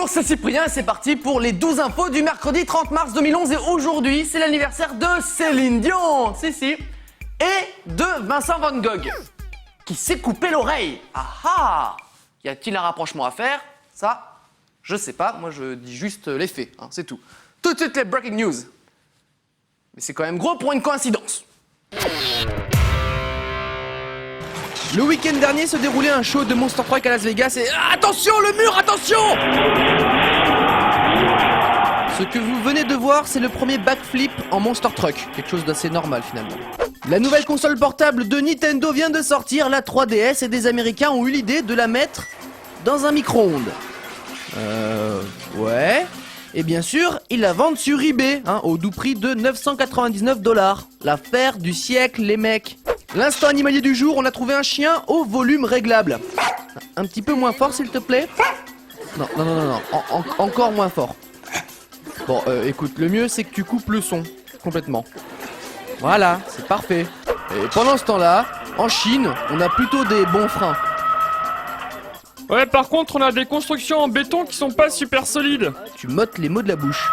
Bonjour, c'est Cyprien et c'est parti pour les 12 infos du mercredi 30 mars 2011. Et aujourd'hui, c'est l'anniversaire de Céline Dion, et de Vincent Van Gogh, qui s'est coupé l'oreille. Ah ah! Y a-t-il un rapprochement à faire? Ça, je sais pas, moi je dis juste les faits, hein, c'est tout. Tout de suite les breaking news. Mais c'est quand même gros pour une coïncidence. Le week-end dernier se déroulait un show de Monster Truck à Las Vegas et... Attention, le mur, attention! Ce que vous venez de voir, c'est le premier backflip en Monster Truck. Quelque chose d'assez normal finalement. La nouvelle console portable de Nintendo vient de sortir, la 3DS, et des Américains ont eu l'idée de la mettre dans un micro-ondes. Ouais... Et bien sûr, ils la vendent sur eBay, au doux prix de 999 $. L'affaire du siècle, les mecs. L'instant animalier du jour, on a trouvé un chien au volume réglable. Un petit peu moins fort, s'il te plaît. Non, encore moins fort. Bon, écoute, le mieux, c'est que tu coupes le son, complètement. Voilà, c'est parfait. Et pendant ce temps-là, en Chine, on a plutôt des bons freins. Ouais, par contre, on a des constructions en béton qui sont pas super solides. Tu m'ôtes les mots de la bouche.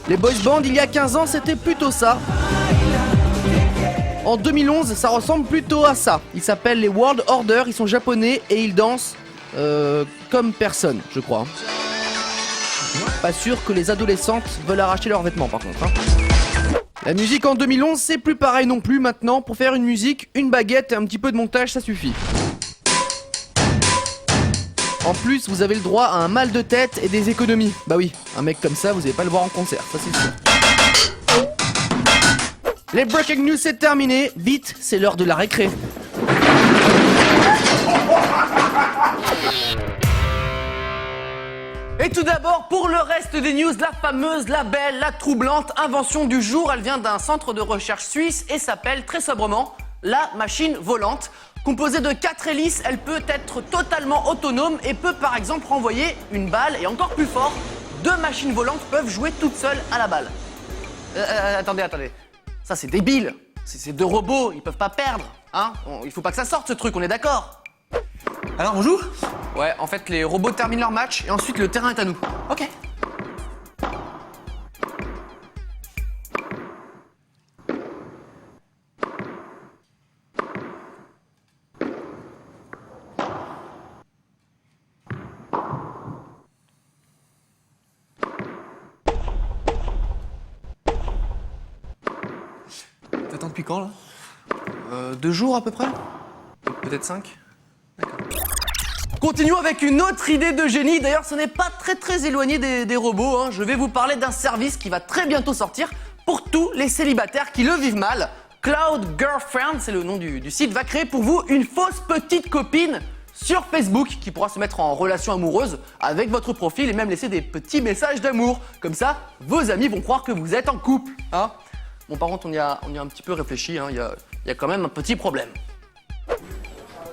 Les boys bands, il y a 15 ans, c'était plutôt ça. En 2011, ça ressemble plutôt à ça. Ils s'appellent les World Order, ils sont japonais et ils dansent comme personne, je crois. Pas sûr que les adolescentes veulent arracher leurs vêtements, par contre. La musique en 2011, c'est plus pareil non plus maintenant. Pour faire une musique, une baguette et un petit peu de montage, ça suffit. En plus, vous avez le droit à un mal de tête et des économies. Bah oui, un mec comme ça, vous n'allez pas le voir en concert, ça c'est sûr. Les breaking news, c'est terminé. Vite, c'est l'heure de la récré. Et tout d'abord, pour le reste des news, la fameuse, la belle, la troublante invention du jour, elle vient d'un centre de recherche suisse et s'appelle très sobrement la machine volante. Composée de 4 hélices, elle peut être totalement autonome et peut par exemple renvoyer une balle, et encore plus fort, 2 machines volantes peuvent jouer toutes seules à la balle. Attendez. Ça c'est débile. C'est 2 robots, ils peuvent pas perdre. Il faut pas que ça sorte ce truc, on est d'accord? Alors on joue? Ouais, en fait les robots terminent leur match et ensuite le terrain est à nous. Ok. T'attends depuis quand là? 2 jours à peu près? Peut-être 5. D'accord. Continuons avec une autre idée de génie. D'ailleurs, ce n'est pas très éloigné des robots. Je vais vous parler d'un service qui va très bientôt sortir pour tous les célibataires qui le vivent mal. Cloud Girlfriend, c'est le nom du site, va créer pour vous une fausse petite copine sur Facebook qui pourra se mettre en relation amoureuse avec votre profil et même laisser des petits messages d'amour. Comme ça, vos amis vont croire que vous êtes en couple. Bon, par contre, on y a un petit peu réfléchi. Il y a quand même un petit problème.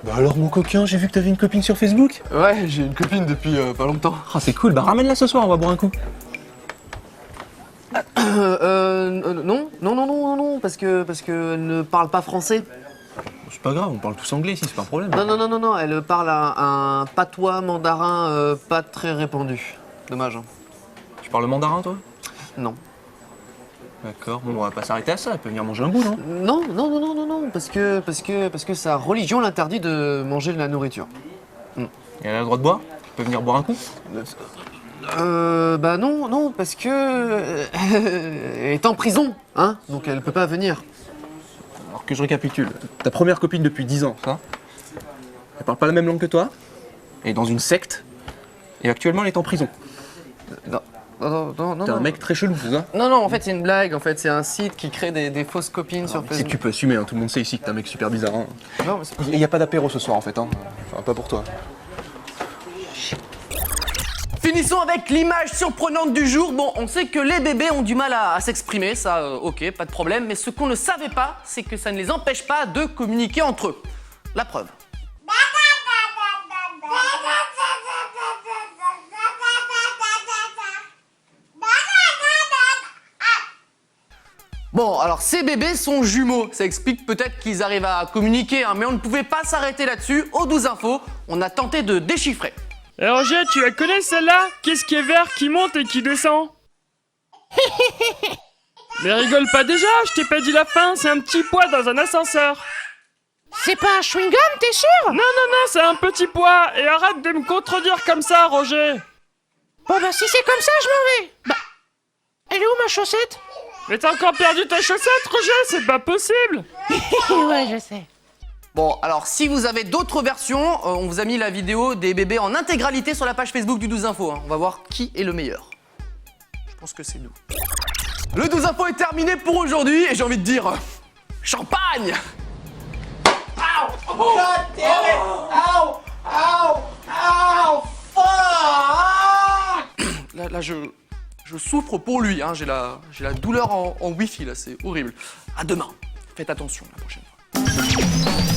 Bah alors mon coquin, j'ai vu que t'avais une copine sur Facebook. Ouais, j'ai une copine depuis pas longtemps. Ah c'est cool, bah ramène-la ce soir, on va boire un coup. Non, parce que elle ne parle pas français. C'est pas grave, on parle tous anglais ici, c'est pas un problème. Non, elle parle un patois mandarin pas très répandu. Dommage. Tu parles mandarin toi? Non. D'accord, bon on va pas s'arrêter à ça, elle peut venir manger un bout, non? Non, parce que sa religion l'interdit de manger de la nourriture. Et elle a le droit de boire? Elle peut venir boire un coup? Bah non, parce que elle est en prison, donc elle peut pas venir. Alors que je récapitule, ta première copine depuis 10 ans, ça? Elle parle pas la même langue que toi? Elle est dans une secte? Et actuellement elle est en prison? Non. T'es un mec très chelou, c'est ça? Non, en fait c'est une blague, en fait c'est un site qui crée des fausses copines sur C'est Facebook. que tu peux assumer, tout le monde sait ici que t'es un mec super bizarre. Non, mais c'est pas... Il y a pas d'apéro ce soir en fait, Enfin pas pour toi. Finissons avec l'image surprenante du jour. Bon, on sait que les bébés ont du mal à s'exprimer, ça, ok, pas de problème. Mais ce qu'on ne savait pas, c'est que ça ne les empêche pas de communiquer entre eux. La preuve. Bon, alors ces bébés sont jumeaux, ça explique peut-être qu'ils arrivent à communiquer, mais on ne pouvait pas s'arrêter là-dessus. Aux 12 infos, on a tenté de déchiffrer. Eh Roger, tu la connais celle-là? Qu'est-ce qui est vert, qui monte et qui descend? Mais rigole pas déjà, je t'ai pas dit la fin, c'est un petit pois dans un ascenseur. C'est pas un chewing-gum, t'es sûr? Non, non, non, c'est un petit pois, et arrête de me contredire comme ça, Roger. Bon bah si c'est comme ça, je m'en vais. Bah, elle est où ma chaussette? Mais t'as encore perdu ta chaussette, Roger, c'est pas possible. Ouais, je sais. Bon, alors si vous avez d'autres versions, on vous a mis la vidéo des bébés en intégralité sur la page Facebook du 12 Info. Hein. On va voir qui est le meilleur. Je pense que c'est nous. Le 12 Info est terminé pour aujourd'hui et j'ai envie de dire... champagne! Là, je souffre pour lui, hein. J'ai la douleur en Wi-Fi, là, c'est horrible. À demain. Faites attention la prochaine fois.